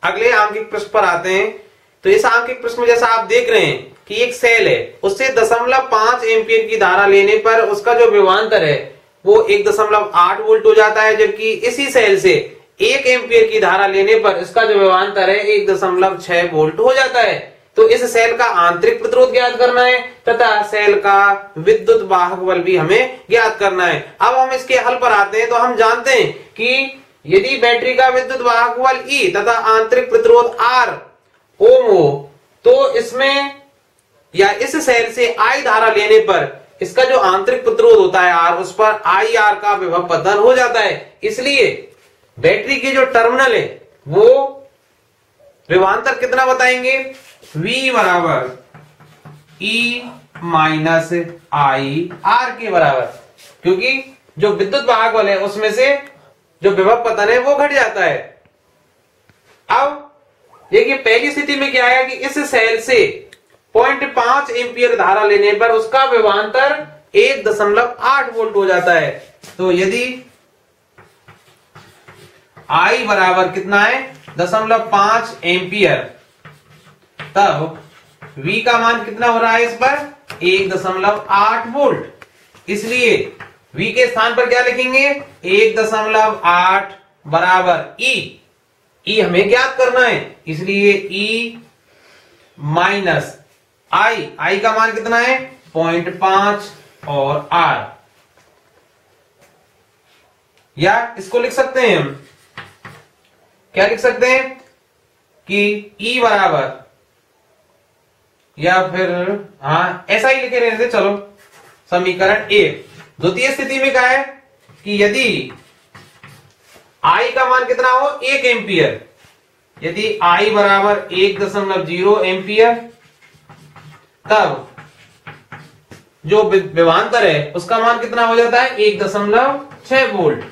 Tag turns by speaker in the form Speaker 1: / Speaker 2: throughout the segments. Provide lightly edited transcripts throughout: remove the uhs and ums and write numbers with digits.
Speaker 1: अगले आंकिक प्रश्न पर आते हैं। तो इस आंकिक प्रश्न में जैसा आप देख रहे हैं कि एक सेल है, उससे 0.5 एम्पियर की धारा लेने पर उसका जो विभवांतर है वो 1.8 वोल्ट हो जाता है, जबकि इसी सेल से 1 एम्पियर की धारा लेने पर इसका जो विभवांतर है 1.6 वोल्ट हो जाता है। तो इस सेल का आंतरिक प्रतिरोध ज्ञात करना है तथा सेल का विद्युत वाहक बल भी हमें ज्ञात करना है। अब हम इसके हल पर आते हैं। तो हम जानते हैं कि यदि बैटरी का विद्युत वाहक बल E तथा आंतरिक प्रतिरोध R ओम हो, तो इसमें या इस सेल से I धारा लेने पर इसका जो आंतरिक प्रतिरोध होता है R, उस पर IR का विभव पतन हो जाता है। इसलिए बैटरी के जो टर्मिनल है वो विभवांतर कितना बताएंगे, V बराबर E माइनस IR के बराबर, क्योंकि जो विद्युत वाहक बल है उसमें से जो विभव पतन है वो घट जाता है। अब देखिए पहली स्थिति में क्या आया कि इस सेल से 0.5 एम्पियर धारा लेने पर उसका विभवांतर 1.8 वोल्ट हो जाता है। तो यदि I बराबर कितना है 0.5 एम्पियर, तब V का मान कितना हो रहा है इस पर 1.8 वोल्ट। इसलिए V के स्थान पर क्या लिखेंगे 1.8 बराबर E हमें ज्ञात करना है, इसलिए E माइनस I का मान कितना है 0.5 और R, या इसको लिख सकते हैं हम, क्या लिख सकते हैं कि E बराबर, या फिर ऐसा ही लिखे रहने थे। चलो समीकरण 1 द्वितीय स्थिति में क्या है कि यदि I का मान कितना हो 1 एम्पियर, यदि I बराबर 1.0 एम्पियर, तब जो विभवांतर है उसका मान कितना हो जाता है 1.6 वोल्ट।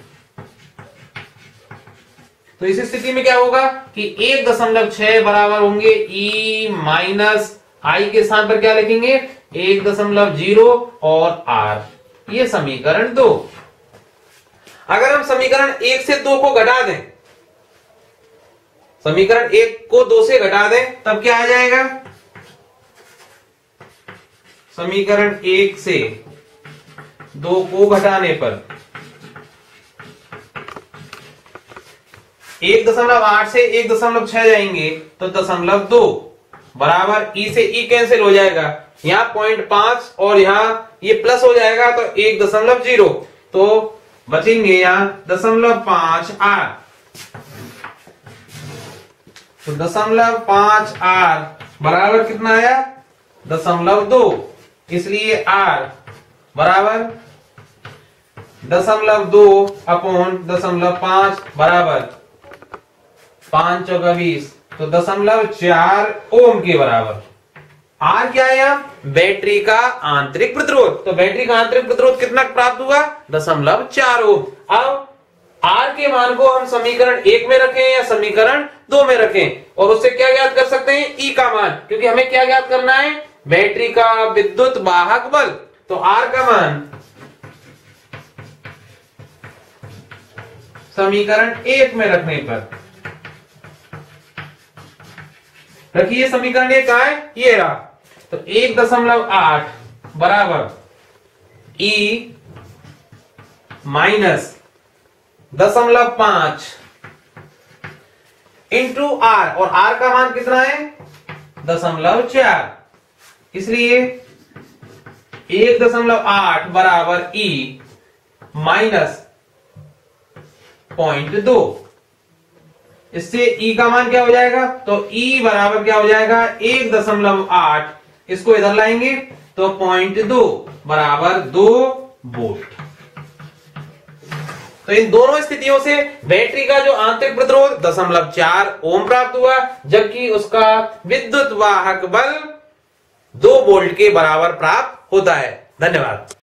Speaker 1: तो इस स्थिति में क्या होगा कि 1.6 बराबर होंगे E माइनस I के स्थान पर क्या लिखेंगे 1.0 और R। ये समीकरण 2। अगर हम समीकरण 1 से 2 को घटा दें, समीकरण 1 को 2 से घटा दें, तब क्या आ जाएगा, समीकरण 1 से 2 को घटाने पर 1.8 से 1.6 जाएंगे तो 0.2 बराबर E से E कैंसिल हो जाएगा, यहां 0.5 और यहां ये प्लस हो जाएगा तो 1.0, तो बचेंगे यहां 0.5 R। तो 0.5 R बराबर कितना आया 0.2, इसलिए R बराबर 0.2 अपॉन 0.5 बराबर 5 चौका 20, तो 0.4 ओम के बराबर। R क्या है यहाँ बैटरी का आंतरिक प्रतिरोध, तो बैटरी का आंतरिक प्रतिरोध कितना प्राप्त हुआ 0.4 ओम। अब R के मान को हम समीकरण 1 में रखें या समीकरण 2 में रखें, और उससे क्या ज्ञात कर सकते हैं E का मान, क्योंकि हमें क्या ज्ञात करना है बैटरी का विद्युत वाहक बल। तो R का मान समीकरण 1 में रखने पर रखिए, समीकरण 1 कहां है, ये रहा। तो 1.8 बराबर E माइनस 0.5 इंटू R, और R का मान कितना है 0.4, इसलिए 1.8 बराबर E माइनस 0.2। इससे E का मान क्या हो जाएगा, तो E बराबर क्या हो जाएगा 1.8, इसको इधर लाएंगे तो 0.2 बराबर 2 वोल्ट। तो इन दोनों स्थितियों से बैटरी का जो आंतरिक प्रतिरोध 0.4 ओम प्राप्त हुआ, जबकि उसका विद्युत वाहक बल 2 वोल्ट के बराबर प्राप्त होता है। धन्यवाद।